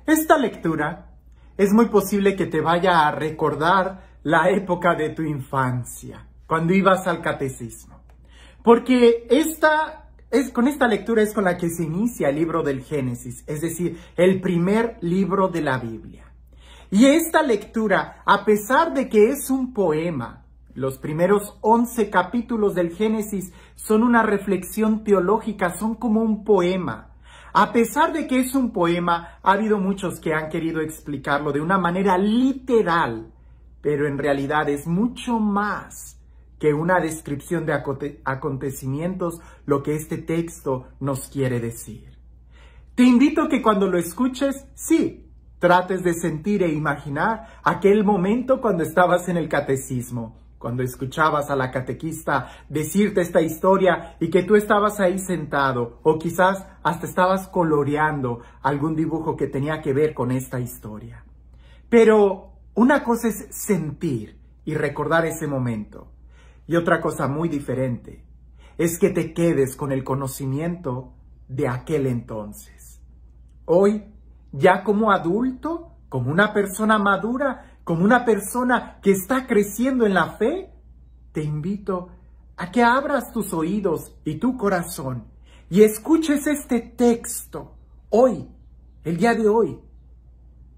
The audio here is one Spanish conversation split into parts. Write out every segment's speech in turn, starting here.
Esta lectura es muy posible que te vaya a recordar la época de tu infancia, cuando ibas al catecismo. Porque con esta lectura es con la que se inicia el libro del Génesis, es decir, el primer libro de la Biblia. Y esta lectura, a pesar de que es un poema, los primeros 11 capítulos del Génesis son una reflexión teológica, son como un poema. A pesar de que es un poema, ha habido muchos que han querido explicarlo de una manera literal, pero en realidad es mucho más que una descripción de acontecimientos lo que este texto nos quiere decir. Te invito a que cuando lo escuches, sí, trates de sentir e imaginar aquel momento cuando estabas en el catecismo, cuando escuchabas a la catequista decirte esta historia y que tú estabas ahí sentado o quizás hasta estabas coloreando algún dibujo que tenía que ver con esta historia. Pero una cosa es sentir y recordar ese momento y otra cosa muy diferente es que te quedes con el conocimiento de aquel entonces. Hoy, ya como adulto, como una persona madura, como una persona que está creciendo en la fe, te invito a que abras tus oídos y tu corazón y escuches este texto hoy, el día de hoy,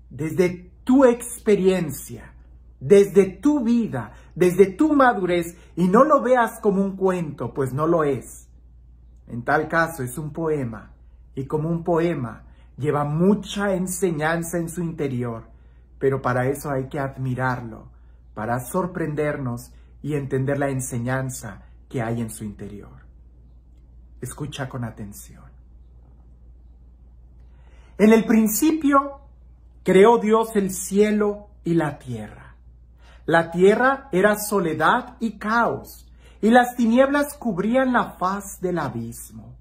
desde tu experiencia, desde tu vida, desde tu madurez, y no lo veas como un cuento, pues no lo es. En tal caso es un poema, y como un poema lleva mucha enseñanza en su interior, pero para eso hay que admirarlo, para sorprendernos y entender la enseñanza que hay en su interior. Escucha con atención. En el principio creó Dios el cielo y la tierra. La tierra era soledad y caos, y las tinieblas cubrían la faz del abismo.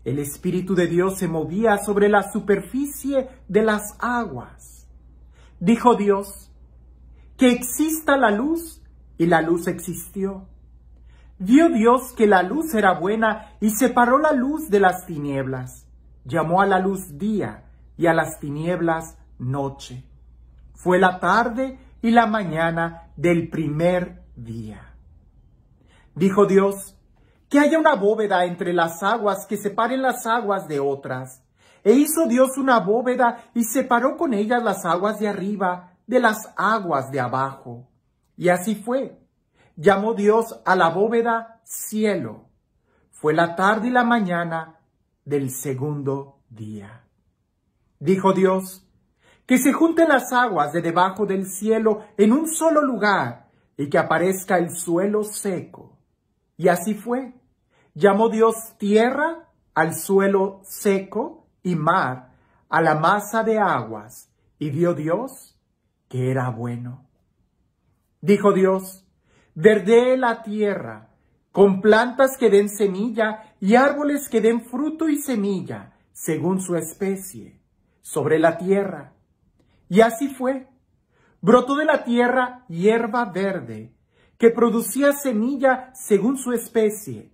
El Espíritu de Dios se movía sobre la superficie de las aguas. Dijo Dios, que exista la luz, y la luz existió. Vio Dios que la luz era buena, y separó la luz de las tinieblas. Llamó a la luz día, y a las tinieblas noche. Fue la tarde y la mañana del primer día. Dijo Dios, que haya una bóveda entre las aguas que separen las aguas de otras. E hizo Dios una bóveda y separó con ellas las aguas de arriba de las aguas de abajo. Y así fue. Llamó Dios a la bóveda cielo. Fue la tarde y la mañana del segundo día. Dijo Dios, que se junten las aguas de debajo del cielo en un solo lugar y que aparezca el suelo seco. Y así fue. Llamó Dios tierra al suelo seco y mar a la masa de aguas, y vio Dios que era bueno. Dijo Dios, verdee la tierra, con plantas que den semilla y árboles que den fruto y semilla, según su especie, sobre la tierra. Y así fue. Brotó de la tierra hierba verde, que producía semilla según su especie,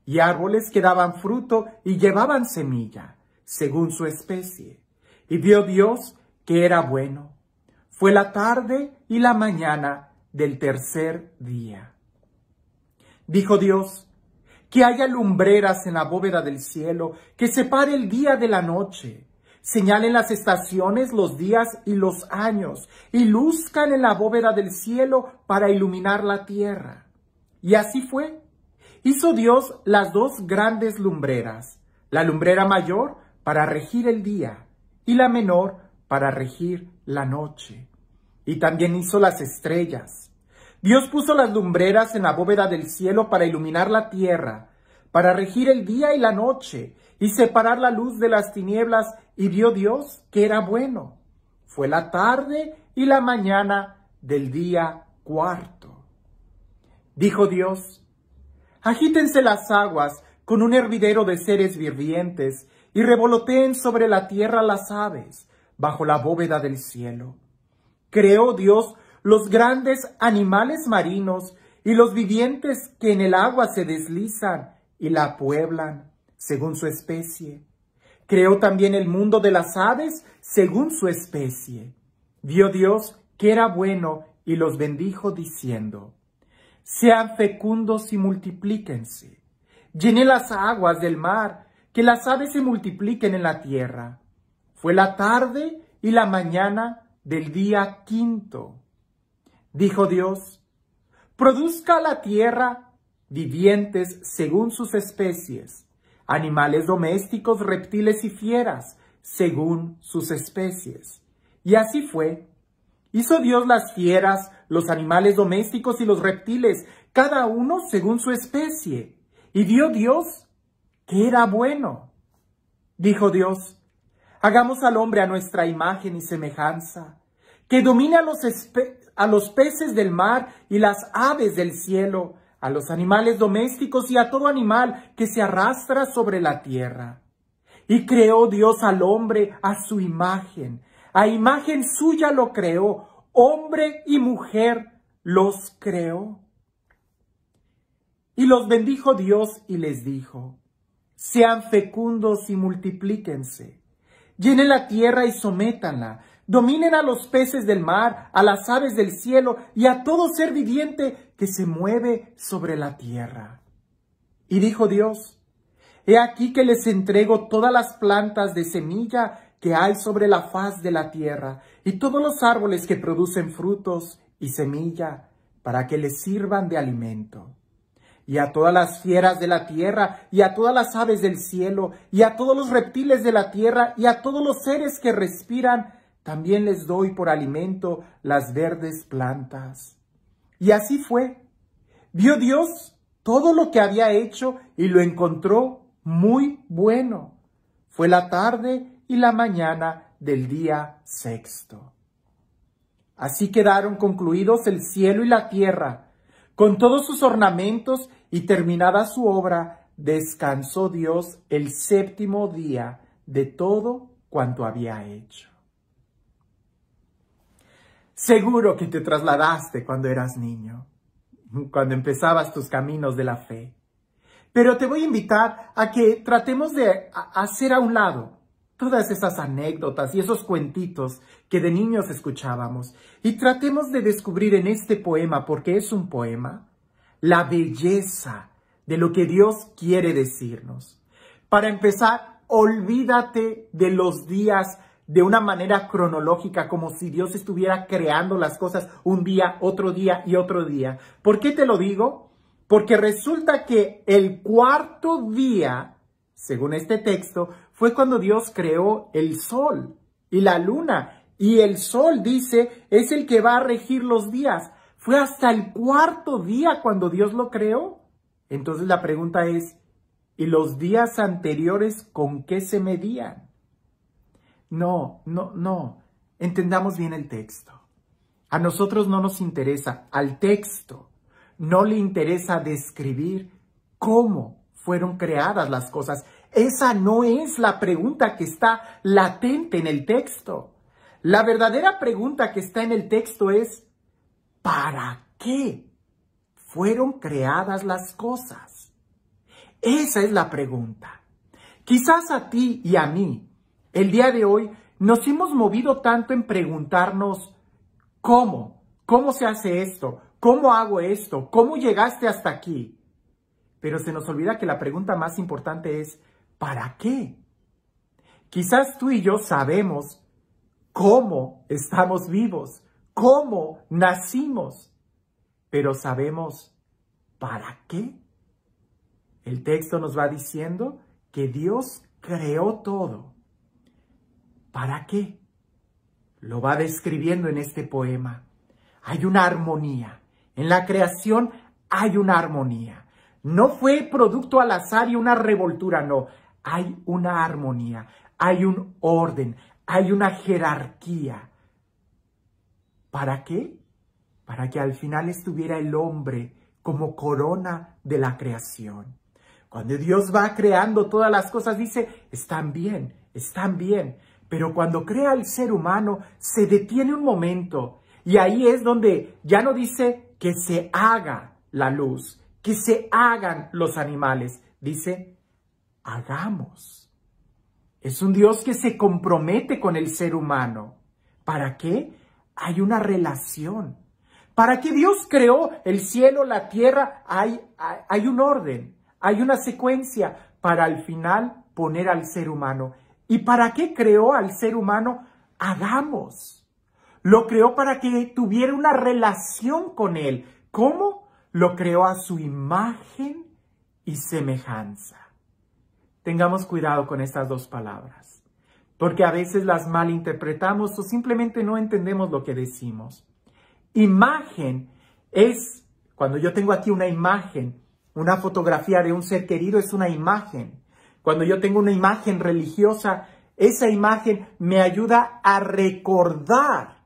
y árboles que daban fruto y llevaban semilla, según su especie. Y vio Dios que era bueno. Fue la tarde y la mañana del tercer día. Dijo Dios, que haya lumbreras en la bóveda del cielo, que separe el día de la noche, señalen las estaciones, los días y los años, y luzcan en la bóveda del cielo para iluminar la tierra. Y así fue. Hizo Dios las dos grandes lumbreras, la lumbrera mayor para regir el día, y la menor para regir la noche. Y también hizo las estrellas. Dios puso las lumbreras en la bóveda del cielo para iluminar la tierra, para regir el día y la noche, y separar la luz de las tinieblas, y vio Dios que era bueno. Fue la tarde y la mañana del día cuarto. Dijo Dios, agítense las aguas con un hervidero de seres vivientes, y revoloteen sobre la tierra las aves, bajo la bóveda del cielo. Creó Dios los grandes animales marinos, y los vivientes que en el agua se deslizan y la pueblan, según su especie. Creó también el mundo de las aves según su especie. Vio Dios que era bueno y los bendijo diciendo: sean fecundos y multiplíquense. Llenen las aguas del mar, que las aves se multipliquen en la tierra. Fue la tarde y la mañana del día quinto. Dijo Dios: produzca la tierra vivientes según sus especies, animales domésticos, reptiles y fieras, según sus especies. Y así fue. Hizo Dios las fieras, los animales domésticos y los reptiles, cada uno según su especie. Y vio Dios que era bueno. Dijo Dios: hagamos al hombre a nuestra imagen y semejanza, que domine a los peces del mar y las aves del cielo, a los animales domésticos y a todo animal que se arrastra sobre la tierra. Y creó Dios al hombre a su imagen. A imagen suya lo creó, hombre y mujer los creó. Y los bendijo Dios y les dijo: sean fecundos y multiplíquense. Llenen la tierra y sométanla. Dominen a los peces del mar, a las aves del cielo y a todo ser viviente que se mueve sobre la tierra. Y dijo Dios: he aquí que les entrego todas las plantas de semilla que hay sobre la faz de la tierra, y todos los árboles que producen frutos y semilla, para que les sirvan de alimento. Y a todas las fieras de la tierra, y a todas las aves del cielo, y a todos los reptiles de la tierra, y a todos los seres que respiran, también les doy por alimento las verdes plantas. Y así fue. Vio Dios todo lo que había hecho, y lo encontró muy bueno. Fue la tarde y la mañana del día sexto. Así quedaron concluidos el cielo y la tierra, con todos sus ornamentos, y terminada su obra, descansó Dios el séptimo día de todo cuanto había hecho. Seguro que te trasladaste cuando eras niño, cuando empezabas tus caminos de la fe. Pero te voy a invitar a que tratemos de hacer a un lado todas esas anécdotas y esos cuentitos que de niños escuchábamos, y tratemos de descubrir en este poema, porque es un poema, la belleza de lo que Dios quiere decirnos. Para empezar, olvídate de los días de una manera cronológica, como si Dios estuviera creando las cosas un día, otro día y otro día. ¿Por qué te lo digo? Porque resulta que el cuarto día, según este texto, fue cuando Dios creó el sol y la luna. Y el sol, dice, es el que va a regir los días. Fue hasta el cuarto día cuando Dios lo creó. Entonces la pregunta es, ¿y los días anteriores con qué se medían? No. Entendamos bien el texto. A nosotros no nos interesa, al texto no le interesa describir cómo fueron creadas las cosas. Esa no es la pregunta que está latente en el texto. La verdadera pregunta que está en el texto es, ¿para qué fueron creadas las cosas? Esa es la pregunta. Quizás a ti y a mí, el día de hoy, nos hemos movido tanto en preguntarnos ¿cómo? ¿Cómo se hace esto? ¿Cómo hago esto? ¿Cómo llegaste hasta aquí? Pero se nos olvida que la pregunta más importante es ¿para qué? Quizás tú y yo sabemos cómo estamos vivos, cómo nacimos, pero ¿sabemos para qué? El texto nos va diciendo que Dios creó todo. ¿Para qué? Lo va describiendo en este poema. Hay una armonía. En la creación hay una armonía. No fue producto al azar y una revoltura, no. Hay una armonía, hay un orden, hay una jerarquía. ¿Para qué? Para que al final estuviera el hombre como corona de la creación. Cuando Dios va creando todas las cosas, dice, están bien, pero cuando crea al ser humano, se detiene un momento, y ahí es donde ya no dice que se haga la luz, que se hagan los animales, dice, hagamos. Es un Dios que se compromete con el ser humano. ¿Para qué? Hay una relación. ¿Para qué Dios creó el cielo, la tierra? Hay un orden, hay una secuencia para al final poner al ser humano. ¿Y para qué creó al ser humano? Hagamos. Lo creó para que tuviera una relación con él. ¿Cómo? Lo creó a su imagen y semejanza. Tengamos cuidado con estas dos palabras, porque a veces las malinterpretamos o simplemente no entendemos lo que decimos. Imagen es, cuando yo tengo aquí una imagen, una fotografía de un ser querido es una imagen. Cuando yo tengo una imagen religiosa, esa imagen me ayuda a recordar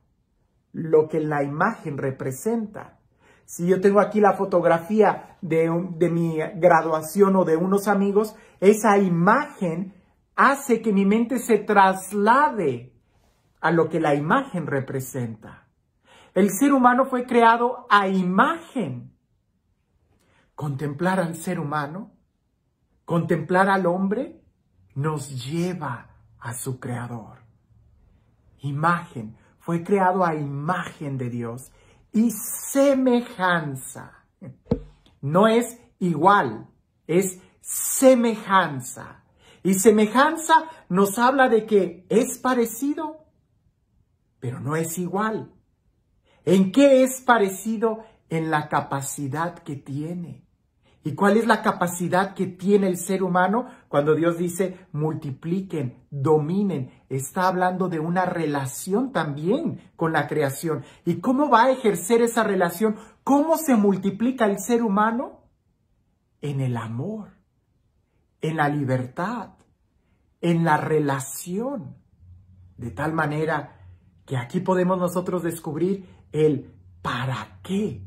lo que la imagen representa. Si yo tengo aquí la fotografía de mi graduación o de unos amigos, esa imagen hace que mi mente se traslade a lo que la imagen representa. El ser humano fue creado a imagen. Contemplar al ser humano, contemplar al hombre, nos lleva a su creador. Imagen, fue creado a imagen de Dios. Y semejanza. No es igual, es semejanza. Y semejanza nos habla de que es parecido, pero no es igual. ¿En qué es parecido? En la capacidad que tiene. ¿Y cuál es la capacidad que tiene el ser humano? Cuando Dios dice multipliquen, dominen, está hablando de una relación también con la creación. ¿Y cómo va a ejercer esa relación? ¿Cómo se multiplica el ser humano? En el amor, en la libertad, en la relación. De tal manera que aquí podemos nosotros descubrir el para qué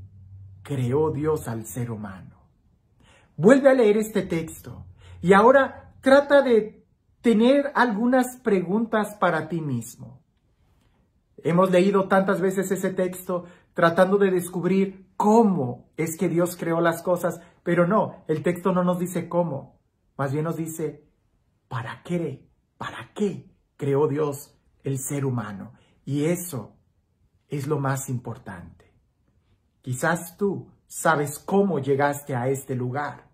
creó Dios al ser humano. Vuelve a leer este texto y ahora trata de tener algunas preguntas para ti mismo. Hemos leído tantas veces ese texto tratando de descubrir cómo es que Dios creó las cosas, pero no, el texto no nos dice cómo, más bien nos dice para qué creó Dios el ser humano. Y eso es lo más importante. Quizás tú sabes cómo llegaste a este lugar,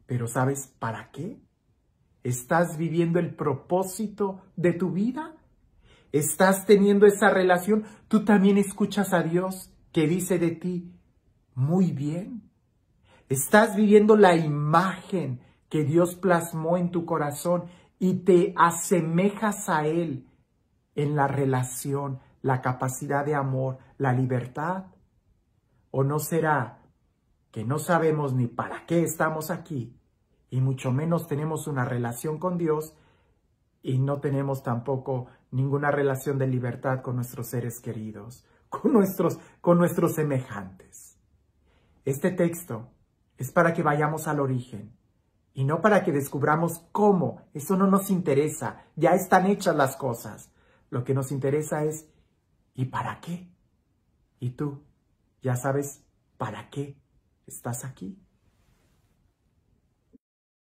pero ¿sabes para qué? ¿Estás viviendo el propósito de tu vida? ¿Estás teniendo esa relación? ¿Tú también escuchas a Dios que dice de ti, muy bien? ¿Estás viviendo la imagen que Dios plasmó en tu corazón y te asemejas a Él en la relación, la capacidad de amor, la libertad? ¿O no será que no sabemos ni para qué estamos aquí y mucho menos tenemos una relación con Dios y no tenemos tampoco ninguna relación de libertad con nuestros seres queridos, con nuestros semejantes? Este texto es para que vayamos al origen y no para que descubramos cómo. Eso no nos interesa, ya están hechas las cosas. Lo que nos interesa es ¿y para qué? ¿Y tú? ¿Ya sabes para qué estás aquí?